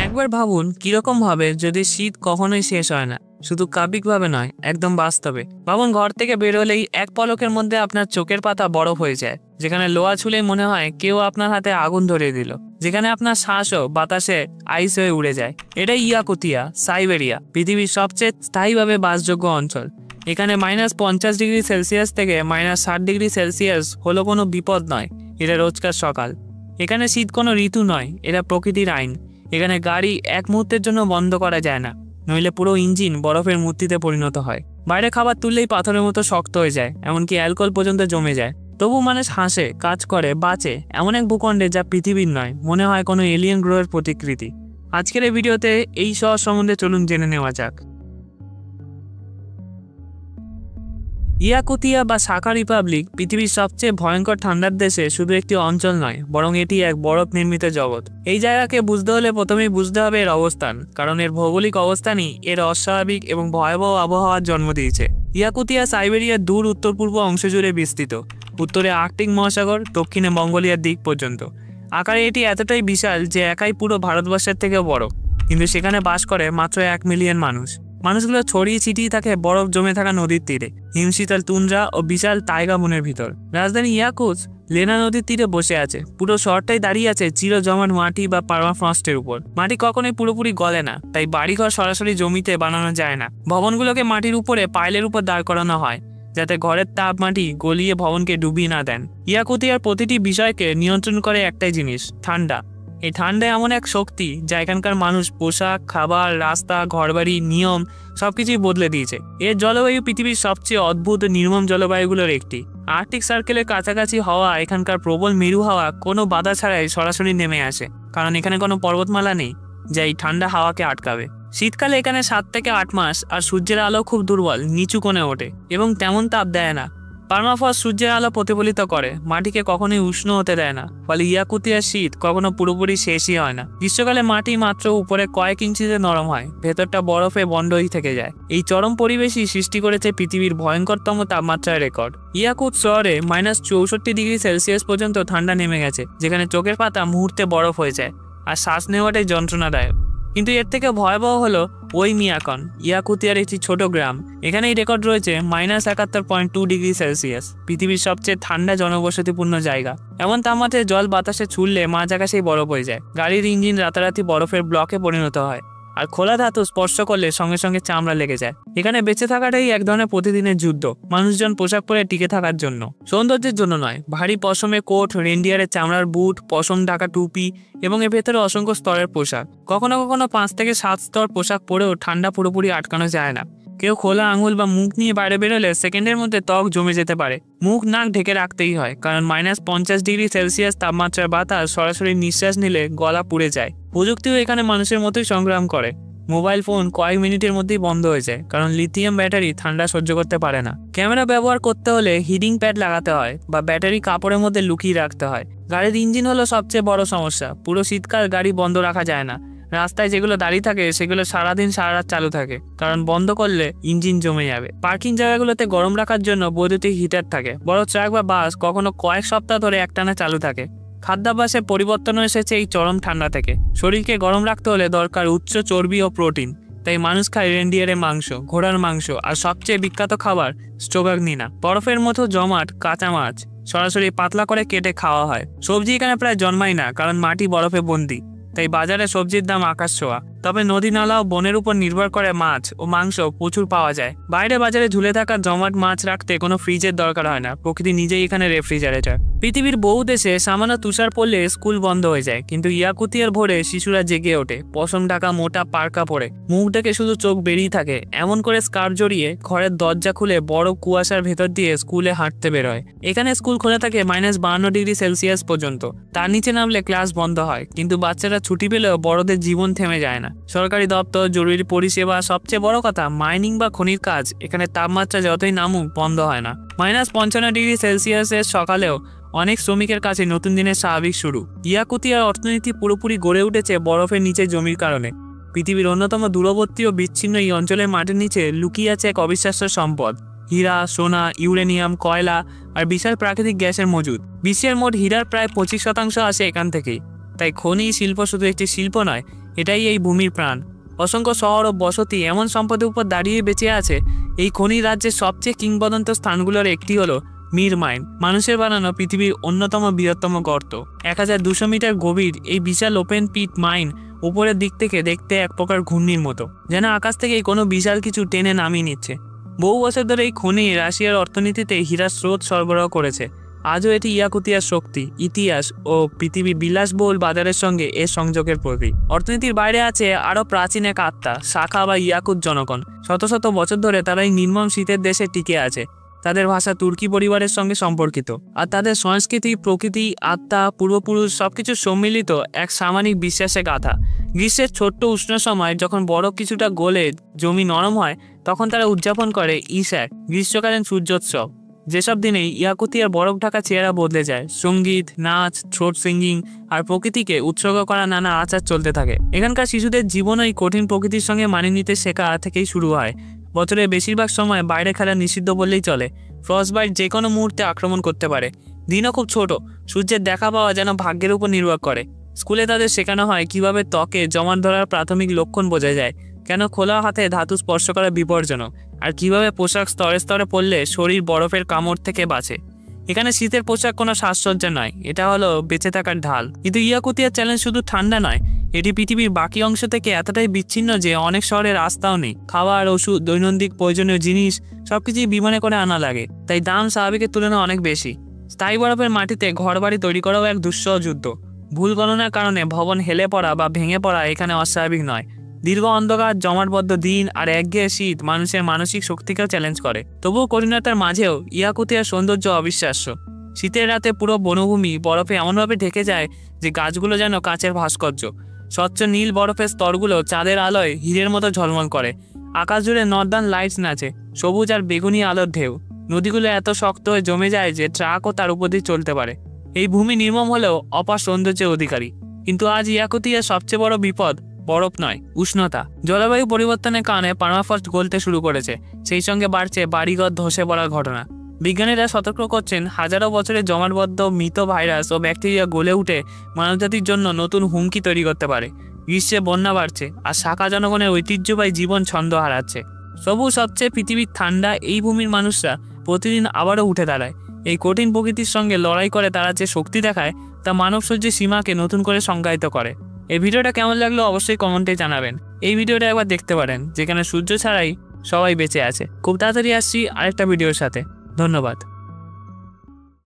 একবার ভাবুন কিরকম হবে যদি শীত কখনোই শেষ হয় না, শুধু কাব্যিকভাবে নয়, একদম বাস্তবে। ভাবুন ঘর থেকে বেরোলেই এক পলকের মধ্যে আপনার চোখের পাতা বরফ হয়ে যায়, যেখানে লোহা ছুলেই মনে হয় কেউ আপনার হাতে আগুন ধরিয়ে দিল, যেখানে আপনার শ্বাসও বাতাসে আইস হয়ে উড়ে যায়। এটাই ইয়াকুতিয়া, সাইবেরিয়া, পৃথিবীর সবচেয়ে স্থায়ীভাবে বাসযোগ্য অঞ্চল। এখানে -50°C থেকে -60°C হলো কোনো বিপদ নয়, এটা রোজকার সকাল। এখানে শীত কোনো ঋতু নয়, এটা প্রকৃতির আইন। এখানে গাড়ি এক মুহূর্তের জন্য বন্ধ করা যায় না, নইলে পুরো ইঞ্জিন বরফের মূর্তিতে পরিণত হয়। বাইরে খাবার তুললেই পাথরের মতো শক্ত হয়ে যায়, এমনকি অ্যালকোহল পর্যন্ত জমে যায়। তবু মানুষ হাসে, কাজ করে, বাঁচে এমন এক ভূখণ্ডে যা পৃথিবীর নয়, মনে হয় কোনো এলিয়েন গ্রহের প্রতিকৃতি। আজকের এই ভিডিওতে এই শহর সম্বন্ধে চলুন জেনে নেওয়া যাক। ইয়াকুতিয়া বা সাকা রিপাবলিক পৃথিবীর সবচেয়ে ভয়ঙ্কর ঠান্ডার দেশে শুধু একটি অঞ্চল নয়, বরং এটি এক বরফ নির্মিত জগৎ। এই জায়গাকে বুঝতে হলে প্রথমেই বুঝতে হবে এর অবস্থান, কারণ এর ভৌগোলিক অবস্থানই এর অস্বাভাবিক এবং ভয়াবহ আবহাওয়ার জন্ম দিয়েছে। ইয়াকুতিয়া সাইবেরিয়ার দূর উত্তর পূর্ব অংশ জুড়ে বিস্তৃত, উত্তরে আর্কটিক মহাসাগর, দক্ষিণে মঙ্গোলিয়ার দিক পর্যন্ত। আকারে এটি এতটাই বিশাল যে একাই পুরো ভারতবর্ষের থেকেও বড়, কিন্তু সেখানে বাস করে মাত্র 1 মিলিয়ন মানুষ। মানুষগুলো ছড়িয়ে ছিটিয়ে থাকে বরফ জমে থাকা নদীর তীরে, হিমশীতল তুন্দ্রা ও বিশাল তাইগা বনের ভিতর। রাজধানী ইয়াকুৎস্ক লেনা নদীর তীরে বসে আছে। পুরো শহরটাই দাঁড়িয়ে আছে চির জমাট মাটি বা পারমাফ্রস্টের উপর। মাটি কখনোই পুরোপুরি গলে না, তাই বাড়িঘর সরাসরি জমিতে বানানো যায় না। ভবনগুলোকে মাটির উপরে পাইলের উপর দাঁড় করানো হয়, যাতে ঘরের তাপ মাটি গলিয়ে ভবনকে ডুবিয়ে না দেন। ইয়াকুতিয়ার প্রতিটি বিষয়কে নিয়ন্ত্রণ করে একটাই জিনিস, ঠান্ডা। এই ঠান্ডা এমন এক শক্তি যা এখানকার মানুষ, পোশাক, খাবার, রাস্তা, ঘরবাড়ি, নিয়ম সবকিছুই বদলে দিয়েছে। এর জলবায়ু পৃথিবীর সবচেয়ে অদ্ভুত নির্মম জলবায়ুগুলোর একটি। আর্কটিক সার্কেলের কাছাকাছি হওয়া এখানকার প্রবল মেরু হাওয়া কোনো বাধা ছাড়াই সরাসরি নেমে আসে, কারণ এখানে কোনো পর্বতমালা নেই যা এই ঠান্ডা হাওয়াকে আটকাবে। শীতকালে এখানে 7 থেকে 8 মাস, আর সূর্যের আলো খুব দুর্বল, নিচু কোণে ওঠে এবং তেমন তাপ দেয় না। পার্মাফ্রস্ট সূর্যের আলো প্রতিফলিত করে, মাটিকে কখনোই উষ্ণ হতে দেয় না, ফলে ইয়াকুতিয়ার শীত কখনো পুরোপুরি শেষই হয় না। গ্রীষ্মকালে মাটি মাত্র উপরে কয়েক ইঞ্চিতে নরম হয়, ভেতরটা বরফে বন্ধই থেকে যায়। এই চরম পরিবেশই সৃষ্টি করেছে পৃথিবীর ভয়ঙ্করতম তাপমাত্রার রেকর্ড। ইয়াকুৎস্ক শহরে -64°C পর্যন্ত ঠান্ডা নেমে গেছে, যেখানে চোখের পাতা মুহূর্তে বরফ হয়ে যায়, আর শ্বাস নেওয়াটাই যন্ত্রণাদায়ক। কিন্তু এর থেকে ভয়াবহ হলো ওইমিয়াকন, ইয়াকুতিয়ার একটি ছোট গ্রাম। এখানে এই রেকর্ড রয়েছে -71.2°C, পৃথিবীর সবচেয়ে ঠান্ডা জনবসতিপূর্ণ জায়গা। এমন তাপমাত্রায় জল বাতাসে ছুঁড়লে মাঝ আকাশেই বরফ হয়ে যায়, গাড়ির ইঞ্জিন রাতারাতি বরফের ব্লকে পরিণত হয়, আর খোলা ধাতু স্পর্শ করলে সঙ্গে সঙ্গে চামড়া লেগে যায়। এখানে বেঁচে থাকাটাই এক ধরনের প্রতিদিনের যুদ্ধ, মানুষজন পোশাক পরে টিকে থাকার জন্য, সৌন্দর্যের জন্য নয়। ভারী পশমে কোট, রেন্ডিয়ারের চামড়ার বুট, পশম ঢাকা টুপি এবং এর ভেতরে অসংখ্য স্তরের পোশাক। কখনো কখনো 5 থেকে 7 স্তর পোশাক পরেও ঠান্ডা পুরোপুরি আটকানো যায় না। কেউ খোলা আঙুল বা মুখ নিয়ে বাইরে বেরোলে সেকেন্ডের মধ্যে ত্বক জমে যেতে পারে। মুখ নাক ঢেকে রাখতেই হয়, কারণ -50°C তাপমাত্রার বাতাস সরাসরি নিঃশ্বাস নিলে গলা পুড়ে যায়। প্রযুক্তিও এখানে মানুষের মতোই সংগ্রাম করে। মোবাইল ফোন কয়েক মিনিটের মধ্যেই বন্ধ হয়ে যায়, কারণ লিথিয়াম ব্যাটারি ঠান্ডা সহ্য করতে পারে না। ক্যামেরা ব্যবহার করতে হলে হিটিং প্যাড লাগাতে হয় বা ব্যাটারি কাপড়ের মধ্যে লুকিয়ে রাখতে হয়। গাড়ির ইঞ্জিন হলো সবচেয়ে বড় সমস্যা। পুরো শীতকাল গাড়ি বন্ধ রাখা যায় না। রাস্তায় যেগুলো দাঁড়িয়ে থাকে সেগুলো সারাদিন সারা রাত চালু থাকে, কারণ বন্ধ করলে ইঞ্জিন জমে যাবে। পার্কিং জায়গাগুলোতে গরম রাখার জন্য বৈদ্যুতিক হিটার থাকে। বড় ট্রাক বা বাস কখনো কয়েক সপ্তাহ ধরে একটানা চালু থাকে। খাদ্যাভ্যাসে পরিবর্তন এসেছে এই চরম ঠান্ডা থেকে। শরীরকে গরম রাখতে হলে দরকার উচ্চ চর্বি ও প্রোটিন, তাই মানুষ খায় রেন্ডিয়ারের মাংস, ঘোড়ার মাংস, আর সবচেয়ে বিখ্যাত খাবার স্ট্রোগাগনিনা, বরফের মতো জমাট কাঁচা মাছ সরাসরি পাতলা করে কেটে খাওয়া হয়। সবজি এখানে প্রায় জন্মায় না, কারণ মাটি বরফে বন্দি, তাই বাজারে সবজির দাম আকাশ ছোঁয়া। তবে নদী নালা ও বনের উপর নির্ভর করে মাছ ও মাংস প্রচুর পাওয়া যায়। বাইরে বাজারে ঝুলে থাকা জমাট মাছ রাখতে কোনো ফ্রিজের দরকার হয় না, প্রকৃতি নিজেই এখানে রেফ্রিজারেটর। পৃথিবীর বহু দেশে সামান্য তুষার পড়লে স্কুল বন্ধ হয়ে যায়, কিন্তু ইয়াকুতিয়ার ভোরে শিশুরা জেগে ওঠে, পশম ঢাকা মোটা পার্কা পরে, মুখ থেকে শুধু চোখ বেরিয়ে থাকে, এমন করে স্কার্ফ জড়িয়ে ঘরের দরজা খুলে বড় কুয়াশার ভেতর দিয়ে স্কুলে হাঁটতে বেরোয়। এখানে স্কুল খোলা থাকে -52°C পর্যন্ত। তার নিচে নামলে ক্লাস বন্ধ হয়, কিন্তু বাচ্চারা ছুটি পেলেও বড়দের জীবন থেমে যায় না। সরকারি দপ্তর, জরুরি পরিষেবা, সবচেয়ে বড় কথা মাইনিং বা খনির কাজ এখানে তাপমাত্রা যতই নামুক বন্ধ হয় না। -55°C সকালেও অনেক শ্রমিকের কাছে নতুন দিনের স্বাভাবিক শুরু। ইয়াকুতিয়ার অর্থনীতি পুরোপুরি গড়ে উঠেছে বরফের নিচে জমির কারণে। পৃথিবীর অন্যতম দূরবর্তী ও বিচ্ছিন্ন এই অঞ্চলের মাটির নিচে লুকিয়ে আছে এক অবিশ্বাস্য সম্পদ, হীরা, সোনা, ইউরেনিয়াম, কয়লা আর বিশাল প্রাকৃতিক গ্যাসের মজুদ। বিশ্বের মোট হীরার প্রায় 25% আসে এখান থেকেই। তাই খনি শিল্প শুধু একটি শিল্প নয়, এটাই এই ভূমির প্রাণ। অসংখ্য শহর ও বসতি এমন সম্পদের উপর দাঁড়িয়ে বেঁচে আছে। এই খনি রাজ্যের সবচেয়ে কিংবদন্তি স্থানগুলোর একটি হলো মির মাইন, মানুষের বানানো পৃথিবীর অন্যতম বৃহত্তম গর্ত। 1200 মিটার গভীর এই বিশাল ওপেন পিট মাইন উপরের দিক থেকে দেখতে এক প্রকার ঘূর্ণির মতো, যেন আকাশ থেকে কোনো বিশাল কিছু টেনে নামিয়ে নিচ্ছে। বহু বছর ধরে এই খনি রাশিয়ার অর্থনীতিতে হীরার স্রোত সরবরাহ করেছে। আজও এটি ইয়াকুতিয়ার শক্তি, ইতিহাস ও পৃথিবীর বিলাসবহুল বাজারের সঙ্গে এর সংযোগের প্রতীক। অর্থনীতির বাইরে আছে আরও প্রাচীন এক আত্মা, শাখা বা ইয়াকুত জনগণ। শত শত বছর ধরে তারা এই নির্মম শীতের দেশে টিকে আছে। তাদের ভাষা তুর্কি পরিবারের সঙ্গে সম্পর্কিত, আর তাদের সংস্কৃতি, প্রকৃতি, আত্মা, পূর্বপুরুষ সবকিছু সম্মিলিত এক সামাজিক বিশ্বাসে গাথা। গ্রীষ্মের ছোট্ট উষ্ণ সময় যখন বরফ কিছুটা গলে জমি নরম হয়, তখন তারা উদযাপন করে ইস্যাক, গ্রীষ্মকালীন সূর্যোৎসব। যেসব দিনে ইয়াকুতিয়ার বরফ ঢাকা চেহারা বদলে যায়। সঙ্গীত, নাচ, থ্রোট সিঙ্গিং আর প্রকৃতিকে উৎসর্গ করা নানা আচার চলতে থাকে। এখানকার শিশুদের জীবন ওই কঠিন প্রকৃতির সঙ্গে মানিয়ে নিতে শেখা থেকেই শুরু হয়। বছরের বেশিরভাগ সময় বাইরে খেলা নিষিদ্ধ বললেই চলে। ফ্রস্টবাইট যে কোনো মুহূর্তে আক্রমণ করতে পারে। দিনও খুব ছোট, সূর্যের দেখা পাওয়া যেন ভাগ্যের উপর নির্ভর করে। স্কুলে তাদের শেখানো হয় কিভাবে ত্বকে জমাট ধরার প্রাথমিক লক্ষণ বোঝা যায়, কেন খোলা হাতে ধাতু স্পর্শ করা বিপজ্জনক, আর কিভাবে পোশাক স্তরে স্তরে পরলে শরীর বরফের কামড় থেকে বাঁচে। এখানে শীতের পোশাক কোনো সাজসজ্জা নয়, এটা হলো বেঁচে থাকার ঢাল। কিন্তু ইয়াকুতিয়ার চ্যালেঞ্জ শুধু ঠান্ডা নয়, এটি পৃথিবীর বাকি অংশ থেকে এতটাই বিচ্ছিন্ন যে অনেক শহরের রাস্তাও নেই। খাবার, ওষুধ, দৈনন্দিন প্রয়োজনীয় জিনিস সবকিছুই বিমানে করে আনা লাগে, তাই দাম স্বাভাবিকের তুলনায় অনেক বেশি। স্থায়ী বরফের মাটিতে ঘরবাড়ি তৈরি করাও এক দুঃসহ যুদ্ধ। ভুল গণনার কারণে ভবন হেলে পড়া বা ভেঙে পড়া এখানে অস্বাভাবিক নয়। দীর্ঘ অন্ধকার, জমাটবদ্ধ দিন আর একঘেয়ে শীত মানুষের মানসিক শক্তিকেও চ্যালেঞ্জ করে। তবুও কঠিনতার মাঝেও ইয়াকুতিয়ার সৌন্দর্য অবিশ্বাস্য। শীতের রাতে পুরো বনভূমি বরফে এমনভাবে ঢেকে যায় যে গাছগুলো যেন কাঁচের ভাস্কর্য। স্বচ্ছ নীল বরফের স্তরগুলো চাঁদের আলোয় হীরের মতো ঝলমল করে। আকাশ জুড়ে নর্দার্ন লাইটস নাচে, সবুজ আর বেগুনি আলোর ঢেউ। নদীগুলো এত শক্ত হয়ে জমে যায় যে ট্রাকও তার উপর দিয়ে চলতে পারে। এই ভূমি নির্মম হলেও অপার সৌন্দর্যের অধিকারী। কিন্তু আজ ইয়াকুতিয়ার সবচেয়ে বড় বিপদ বরফ নয়, উষ্ণতা। জলবায়ু পরিবর্তনের কারণে পার্মাফ্রস্ট গলতে শুরু করেছে, সেই সঙ্গে বাড়ছে বাড়িঘর ধসে পড়ার ঘটনা। বিজ্ঞানীরা সতর্ক করছেন, হাজারো বছরের জমাটবদ্ধ মৃত ভাইরাস ও ব্যাকটেরিয়া গলে উঠে মানবজাতির জন্য নতুন হুমকি তৈরি করতে পারে। গ্রীষ্মে বন্যা বাড়ছে, আর শাখা জনগণের ঐতিহ্যবাহী জীবন ছন্দ হারাচ্ছে। তবু সবচেয়ে পৃথিবীর ঠান্ডা এই ভূমির মানুষরা প্রতিদিন আবারও উঠে দাঁড়ায়। এই কঠিন প্রকৃতির সঙ্গে লড়াই করে তারা যে শক্তি দেখায়, তা মানব সহ্যের সীমাকে নতুন করে সংজ্ঞায়িত করে। এই ভিডিওটা কেমন লাগলো অবশ্যই কমেন্টে জানাবেন। এই ভিডিওটা একবার দেখতে পারেন, যেখানে সূর্য ছাড়াই সবাই বেঁচে আছে। খুব তাড়াতাড়ি আসছি আরেকটা ভিডিওর সাথে। ধন্যবাদ।